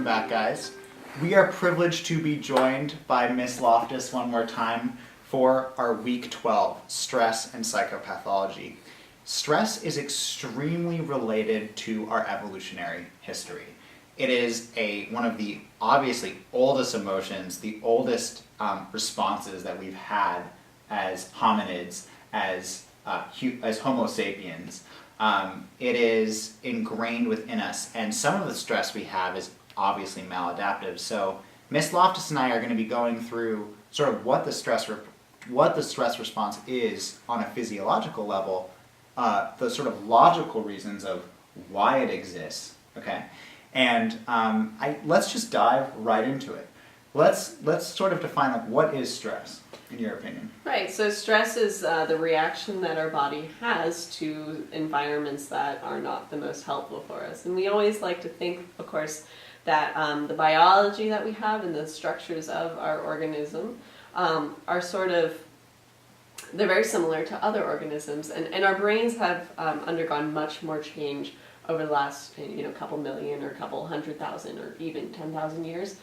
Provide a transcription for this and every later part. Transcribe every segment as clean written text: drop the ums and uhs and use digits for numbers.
Welcome back, guys. We are privileged to be joined by Miss Loftus one more time for our Week 12, Stress and Psychopathology. Stress is extremely related to our evolutionary history. It is one of the obviously oldest emotions, the oldest responses that we've had as hominids, as Homo sapiens. It is ingrained within us, and some of the stress we have is obviously maladaptive. So Miss Loftus and I are going to be going through sort of what the stress response is on a physiological level, the sort of logical reasons of why it exists. Okay, and let's just dive right into it. Let's sort of define what is stress in your opinion. Right, so stress is the reaction that our body has to environments that are not the most helpful for us. And we always like to think, of course, that the biology that we have and the structures of our organism are they're very similar to other organisms. And our brains have undergone much more change over the last couple million or couple 100,000 or even 10,000 years.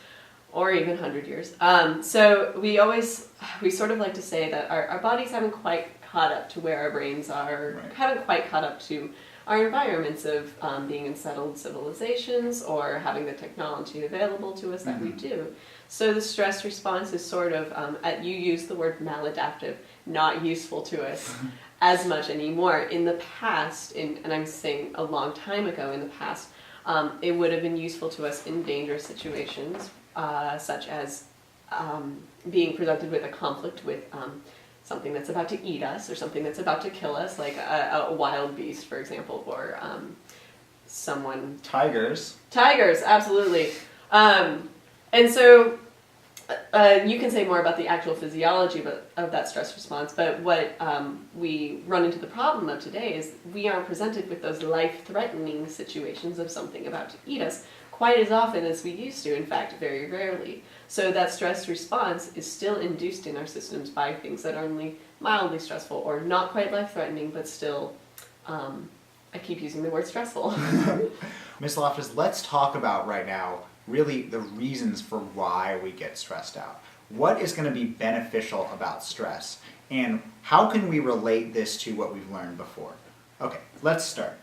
Or even 100 years. So we sort of like to say that our bodies haven't quite caught up to where our brains are, Right. haven't quite caught up to our environments of being in settled civilizations or having the technology available to us that we do. So the stress response is sort of, you use the word maladaptive, not useful to us as much anymore. In the past, and I'm saying a long time ago in the past, it would have been useful to us in dangerous situations, such as being presented with a conflict with something that's about to eat us or something that's about to kill us, like a wild beast, for example, or someone... Tigers, absolutely. And so you can say more about the actual physiology of that stress response, but what we run into the problem of today is we aren't presented with those life-threatening situations of something about to eat us quite as often as we used to, in fact, very rarely. So that stress response is still induced in our systems by things that are only mildly stressful or not quite life-threatening, but still, I keep using the word stressful. Miss Loftus, let's talk about right now really the reasons for why we get stressed out. What is going to be beneficial about stress? And how can we relate this to what we've learned before? Okay, let's start.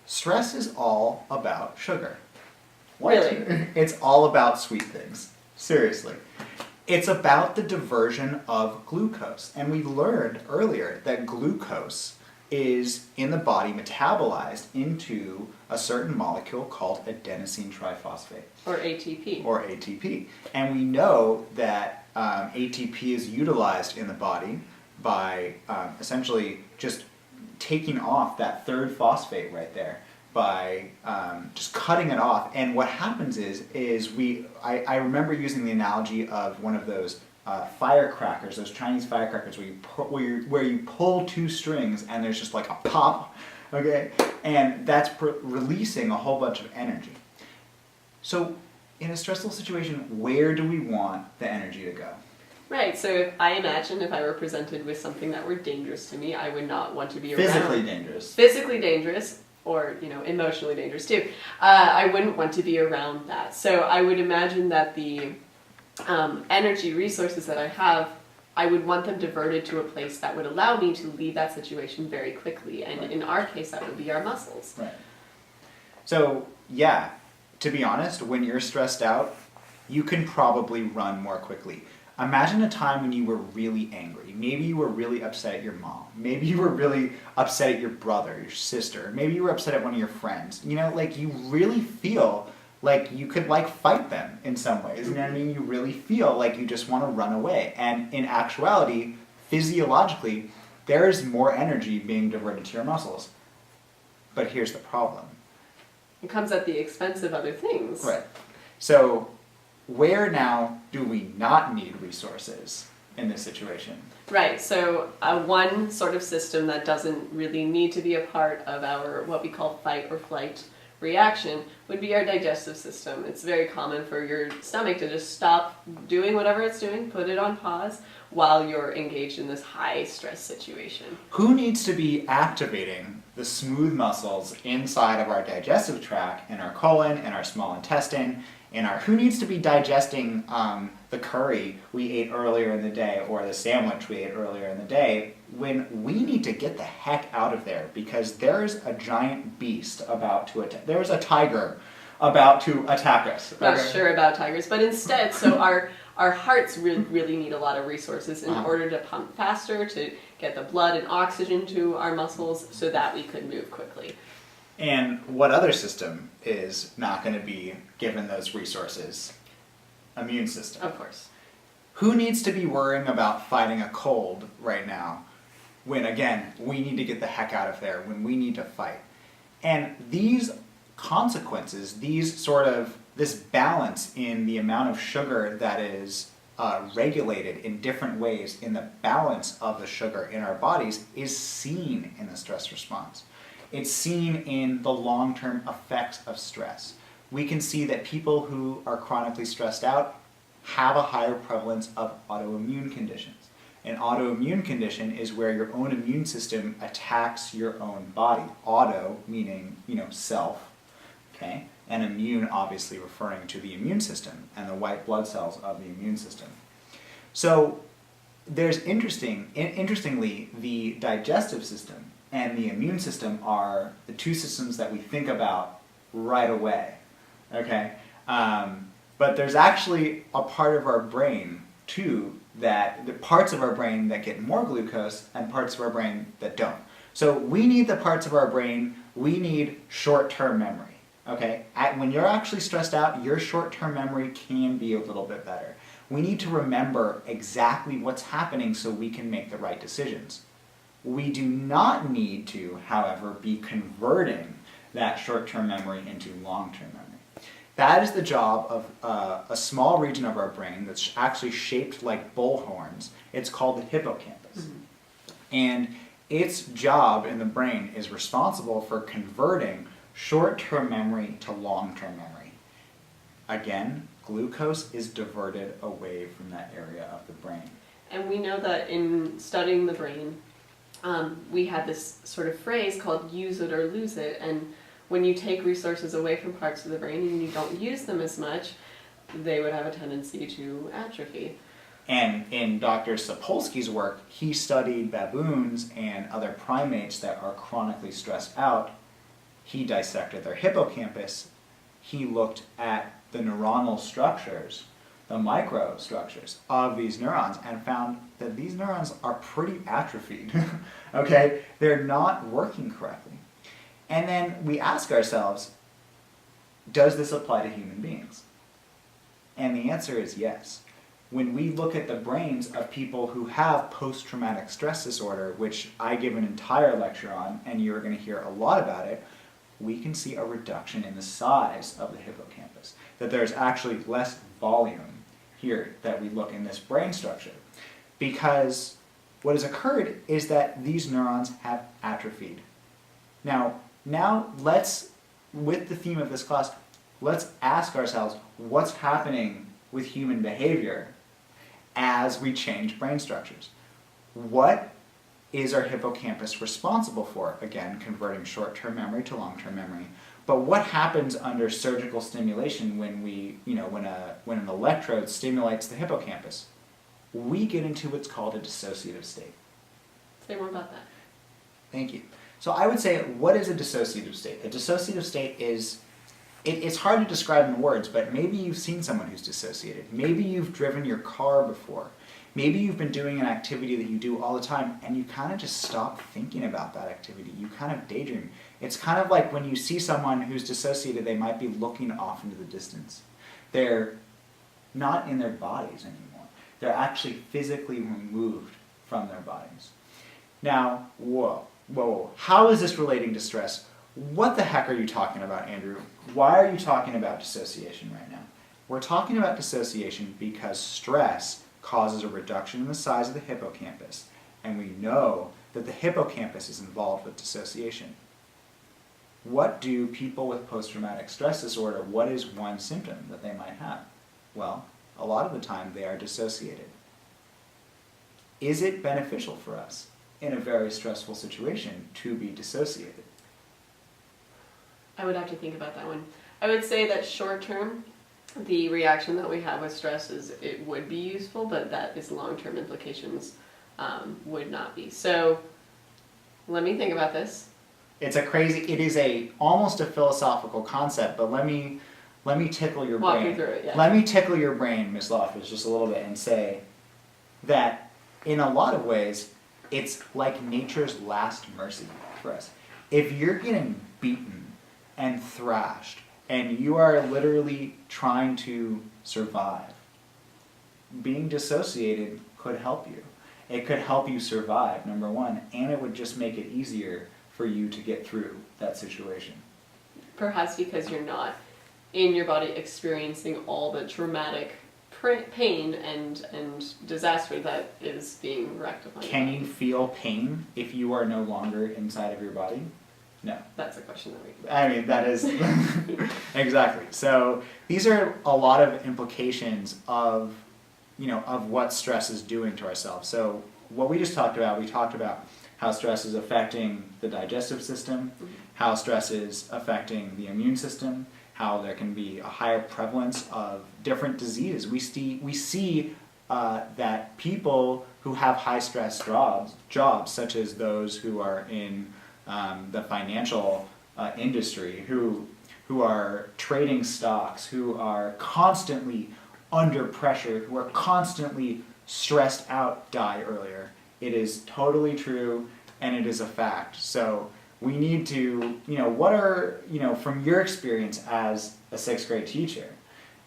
Stress is all about sugar. What? Really? It's all about sweet things. Seriously. It's about the diversion of glucose. And we learned earlier that glucose is in the body metabolized into a certain molecule called adenosine triphosphate. Or ATP. Or ATP. And we know that ATP is utilized in the body by essentially just taking off that third phosphate right there, by just cutting it off. And what happens is I remember using the analogy of one of those firecrackers, those Chinese firecrackers where you pull two strings and there's just like a pop, okay? And that's releasing a whole bunch of energy. So in a stressful situation, where do we want the energy to go? Right, so I imagine if I were presented with something that were dangerous to me, I would not want to be around. Physically dangerous. Or, emotionally dangerous too. I wouldn't want to be around that. So I would imagine that the energy resources that I have, I would want them diverted to a place that would allow me to leave that situation very quickly. And Right. in our case, that would be our muscles. Right. So, yeah, to be honest, when you're stressed out, you can probably run more quickly. Imagine a time when you were really angry. Maybe you were really upset at your mom. Maybe you were really upset at your brother, your sister. Maybe you were upset at one of your friends. You really feel like you could fight them in some ways. You know what I mean? You really feel like you just want to run away. And in actuality, physiologically, there is more energy being diverted to your muscles. But here's the problem. It comes at the expense of other things. Right. So where now do we not need resources in this situation? Right, so one sort of system that doesn't really need to be a part of our, what we call fight or flight reaction, would be our digestive system. It's very common for your stomach to just stop doing whatever it's doing, put it on pause, while you're engaged in this high stress situation. Who needs to be activating the smooth muscles inside of our digestive tract, in our colon, in our small intestine, who needs to be digesting the curry we ate earlier in the day or the sandwich we ate earlier in the day when we need to get the heck out of there because there's a giant beast about to attack. There's a tiger about to attack us. Not sure about tigers, but instead, so our hearts really need a lot of resources in order to pump faster, to get the blood and oxygen to our muscles so that we could move quickly. And what other system is not going to be given those resources? Immune system. Of course. Who needs to be worrying about fighting a cold right now when, again, we need to get the heck out of there, when we need to fight? And these consequences, this balance in the amount of sugar that is regulated in different ways in the balance of the sugar in our bodies is seen in the stress response. It's seen in the long-term effects of stress. We can see that people who are chronically stressed out have a higher prevalence of autoimmune conditions. An autoimmune condition is where your own immune system attacks your own body. Auto meaning, self, okay? And immune obviously referring to the immune system and the white blood cells of the immune system. So there's interestingly, the digestive system and the immune system are the two systems that we think about right away, okay? But there's actually a part of our brain, too, the parts of our brain that get more glucose and parts of our brain that don't. So we need the parts of our brain, we need short-term memory, okay? When you're actually stressed out, your short-term memory can be a little bit better. We need to remember exactly what's happening so we can make the right decisions. We do not need to, however, be converting that short-term memory into long-term memory. That is the job of a small region of our brain that's actually shaped like bullhorns. It's called the hippocampus. Mm-hmm. And its job in the brain is responsible for converting short-term memory to long-term memory. Again, glucose is diverted away from that area of the brain. And we know that in studying the brain, we had this sort of phrase called use it or lose it, and when you take resources away from parts of the brain and you don't use them as much, they would have a tendency to atrophy. And in Dr. Sapolsky's work, he studied baboons and other primates that are chronically stressed out. He dissected their hippocampus. He looked at the neuronal structures, the microstructures of these neurons, and found that these neurons are pretty atrophied. Okay? They're not working correctly. And then we ask ourselves, does this apply to human beings? And the answer is yes. When we look at the brains of people who have post-traumatic stress disorder, which I give an entire lecture on, and you're going to hear a lot about it, we can see a reduction in the size of the hippocampus. That there's actually less volume here that we look in this brain structure. Because what has occurred is that these neurons have atrophied. Now let's, with the theme of this class, let's ask ourselves what's happening with human behavior as we change brain structures. What is our hippocampus responsible for? Again, converting short-term memory to long-term memory. But what happens under surgical stimulation when when an electrode stimulates the hippocampus? We get into what's called a dissociative state. Say more about that. Thank you. So I would say, what is a dissociative state? A dissociative state is, it's hard to describe in words, but maybe you've seen someone who's dissociated. Maybe you've driven your car before. Maybe you've been doing an activity that you do all the time, and you kind of just stop thinking about that activity. You kind of daydream. It's kind of like when you see someone who's dissociated, they might be looking off into the distance. They're not in their bodies anymore. They're actually physically removed from their bodies. Now, whoa, how is this relating to stress? What the heck are you talking about, Andrew? Why are you talking about dissociation right now? We're talking about dissociation because stress causes a reduction in the size of the hippocampus, and we know that the hippocampus is involved with dissociation. What do people with post-traumatic stress disorder, what is one symptom that they might have? Well, a lot of the time they are dissociated. Is it beneficial for us in a very stressful situation to be dissociated? I would have to think about that one. I would say that short term, the reaction that we have with stress is it would be useful, but that is long-term implications would not be. So let me think about this. It is almost a philosophical concept, but let me tickle your Walk brain. you through it, yeah. Let me tickle your brain, Miss Loftus, just a little bit and say that in a lot of ways, it's like nature's last mercy for us. If you're getting beaten and thrashed and you are literally trying to survive, being dissociated could help you. It could help you survive, number one, and it would just make it easier for you to get through that situation. Perhaps because you're not in your body experiencing all the traumatic pain and disaster that is being rectified. Can you feel pain if you are no longer inside of your body? No. That's a question that we I mean, that is exactly. So these are a lot of implications of, of what stress is doing to ourselves. So what we just talked about, we talked about how stress is affecting the digestive system, how stress is affecting the immune system, how there can be a higher prevalence of different diseases. We see that people who have high stress jobs, such as those who are in the financial industry, who are trading stocks, who are constantly under pressure, who are constantly stressed out, die earlier. It is totally true, and it is a fact. So we need to, from your experience as a sixth grade teacher,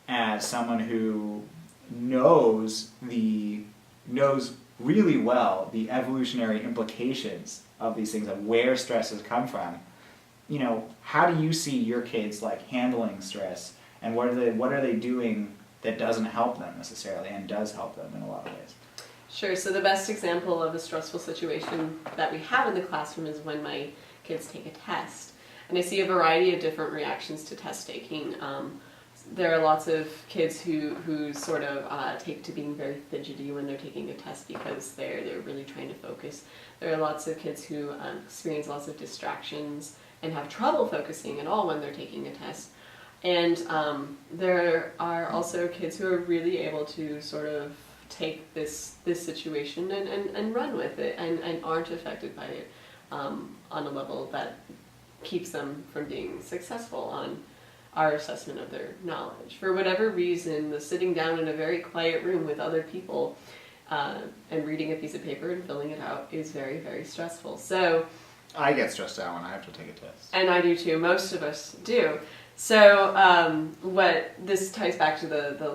as someone who knows really well the evolutionary implications of these things, of where stress has come from, how do you see your kids handling stress, and what are they doing that doesn't help them necessarily and does help them in a lot of ways? Sure. So the best example of a stressful situation that we have in the classroom is when my kids take a test. And I see a variety of different reactions to test taking. There are lots of kids who sort of take to being very fidgety when they're taking a test because they're really trying to focus. There are lots of kids who experience lots of distractions and have trouble focusing at all when they're taking a test. And there are also kids who are really able to sort of take this situation and run with it and aren't affected by it on a level that keeps them from being successful on our assessment of their knowledge. For whatever reason, the sitting down in a very quiet room with other people and reading a piece of paper and filling it out is very, very stressful. So I get stressed out when I have to take a test. And I do too. Most of us do. So what this ties back to the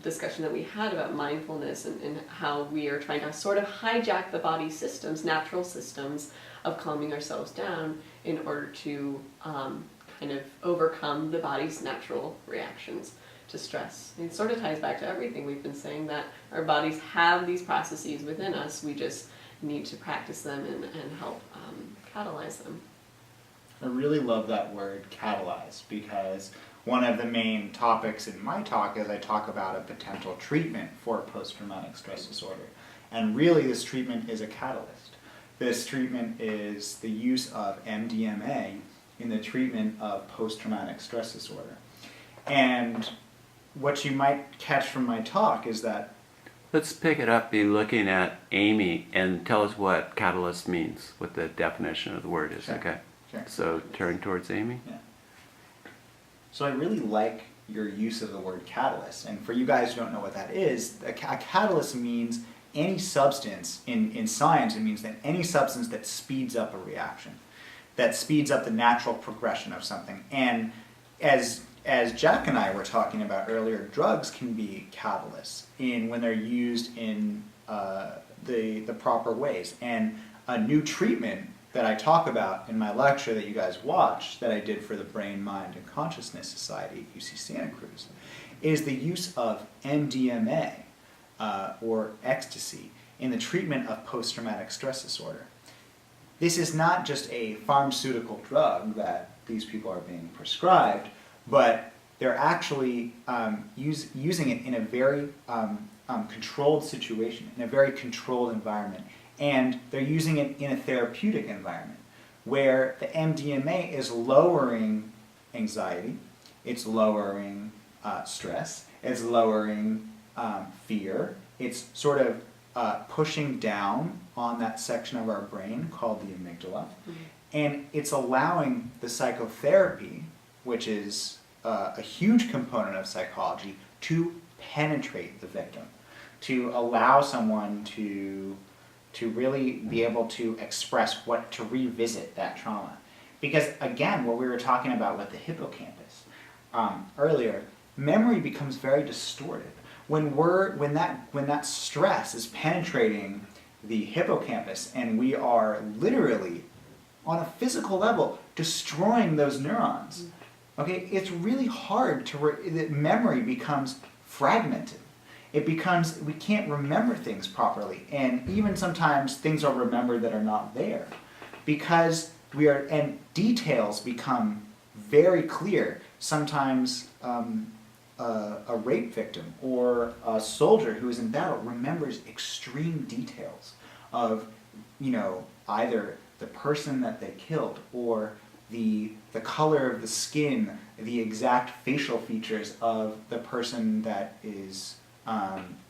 discussion that we had about mindfulness and how we are trying to sort of hijack the body's systems, natural systems of calming ourselves down in order to kind of overcome the body's natural reactions to stress. It sort of ties back to everything we've been saying, that our bodies have these processes within us. We just need to practice them and help catalyze them. I really love that word, catalyze, because one of the main topics in my talk is I talk about a potential treatment for post-traumatic stress disorder. And really this treatment is a catalyst. This treatment is the use of MDMA in the treatment of post-traumatic stress disorder. And what you might catch from my talk is that... Let's pick it up, be looking at Amy, and tell us what catalyst means, what the definition of the word is, Sure. okay? Sure. So turn towards Amy. Yeah. So I really like your use of the word catalyst. And for you guys who don't know what that is, a catalyst means any substance, in science it means that any substance that speeds up a reaction, that speeds up the natural progression of something. And as Jack and I were talking about earlier, drugs can be catalysts when they're used in the proper ways. And a new treatment that I talk about in my lecture that you guys watched, that I did for the Brain, Mind, and Consciousness Society at UC Santa Cruz, is the use of MDMA, or ecstasy, in the treatment of post-traumatic stress disorder. This is not just a pharmaceutical drug that these people are being prescribed, but they're actually using it in a very controlled situation, in a very controlled environment. And they're using it in a therapeutic environment where the MDMA is lowering anxiety, it's lowering stress. It's lowering fear. It's sort of pushing down on that section of our brain called the amygdala. Mm-hmm. And it's allowing the psychotherapy, which is a huge component of psychology, to penetrate the victim, to allow someone to really be able to express to revisit that trauma. Because again, what we were talking about with the hippocampus earlier, memory becomes very distorted. When that stress is penetrating the hippocampus and we are literally, on a physical level, destroying those neurons, okay, it's really hard that memory becomes fragmented. It becomes, we can't remember things properly, and even sometimes things are remembered that are not there, because and details become very clear. Sometimes a rape victim or a soldier who is in battle remembers extreme details of, either the person that they killed or the color of the skin, the exact facial features of the person that is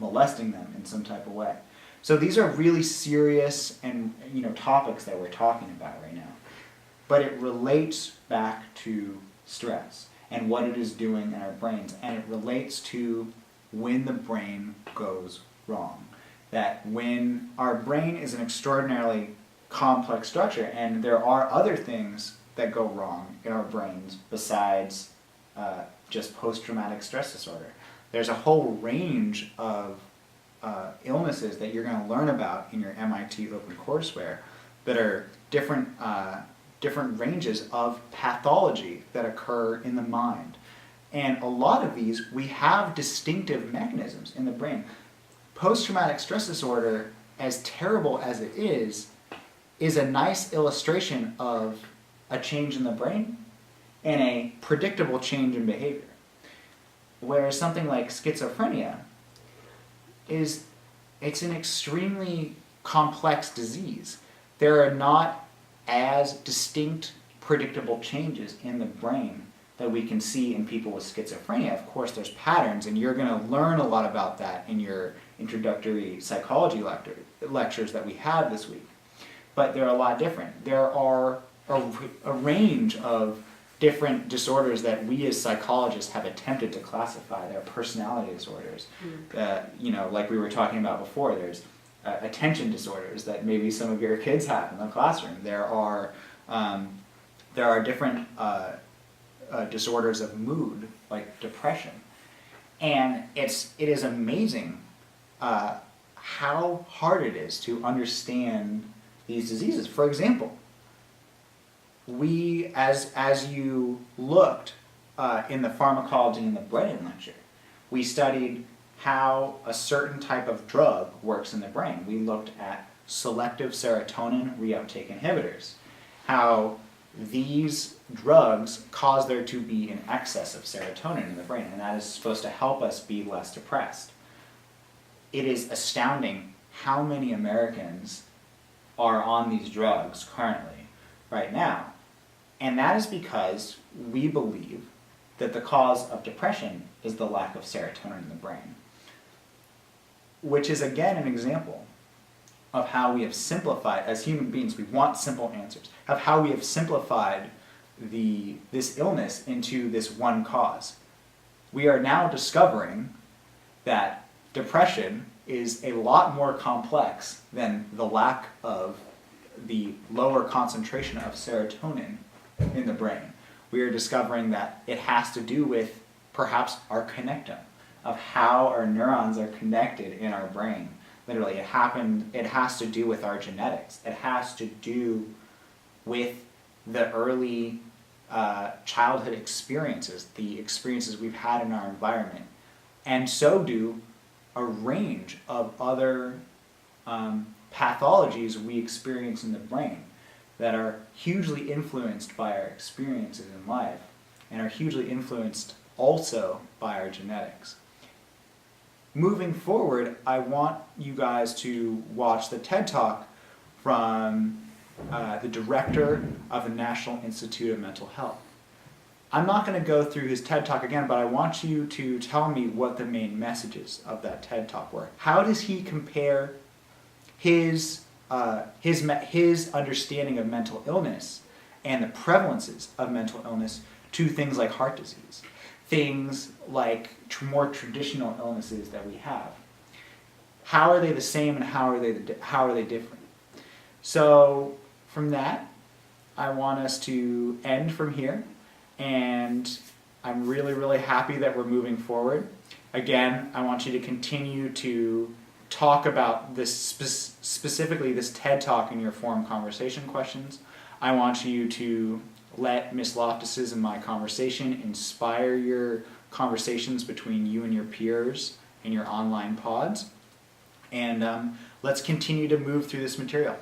molesting them in some type of way. So these are really serious and topics that we're talking about right now. But it relates back to stress and what it is doing in our brains, and it relates to when the brain goes wrong. That when our brain is an extraordinarily complex structure, and there are other things that go wrong in our brains besides just post-traumatic stress disorder. There's a whole range of illnesses that you're going to learn about in your MIT OpenCourseware that are different ranges of pathology that occur in the mind. And a lot of these, we have distinctive mechanisms in the brain. Post-traumatic stress disorder, as terrible as it is a nice illustration of a change in the brain and a predictable change in behavior. Whereas something like schizophrenia it's an extremely complex disease. There are not as distinct, predictable changes in the brain that we can see in people with schizophrenia. Of course, there's patterns, and you're going to learn a lot about that in your introductory psychology lectures that we have this week. But they're a lot different. There are a range of different disorders that we as psychologists have attempted to classify. There are personality disorders. Like we were talking about before, there's attention disorders that maybe some of your kids have in the classroom. There are different disorders of mood, like depression. And it is amazing how hard it is to understand these diseases. For example, we, as you looked in the pharmacology and the Brennan lecture, we studied how a certain type of drug works in the brain. We looked at selective serotonin reuptake inhibitors, how these drugs cause there to be an excess of serotonin in the brain, and that is supposed to help us be less depressed. It is astounding how many Americans are on these drugs currently, right now. And that is because we believe that the cause of depression is the lack of serotonin in the brain. Which is again an example of how we have simplified, as human beings, we want simple answers, of how we have simplified this illness into this one cause. We are now discovering that depression is a lot more complex than the lack of the lower concentration of serotonin in the brain. We are discovering that it has to do with perhaps our connectome, of how our neurons are connected in our brain. Literally, it has to do with our genetics. It has to do with the early childhood experiences, the experiences we've had in our environment. And so do a range of other pathologies we experience in the brain that are hugely influenced by our experiences in life and are hugely influenced also by our genetics. Moving forward, I want you guys to watch the TED Talk from the director of the National Institute of Mental Health. I'm not going to go through his TED Talk again, but I want you to tell me what the main messages of that TED Talk were. How does he compare his understanding of mental illness and the prevalences of mental illness to things like heart disease, things like more traditional illnesses that we have? How are they the same and how are they different? So from that, I want us to end from here, and I'm really, really happy that we're moving forward. Again, I want you to continue to talk about this specifically this TED Talk in your forum conversation questions. I want you to let Ms. Loftus's and my conversation inspire your conversations between you and your peers in your online pods. And let's continue to move through this material.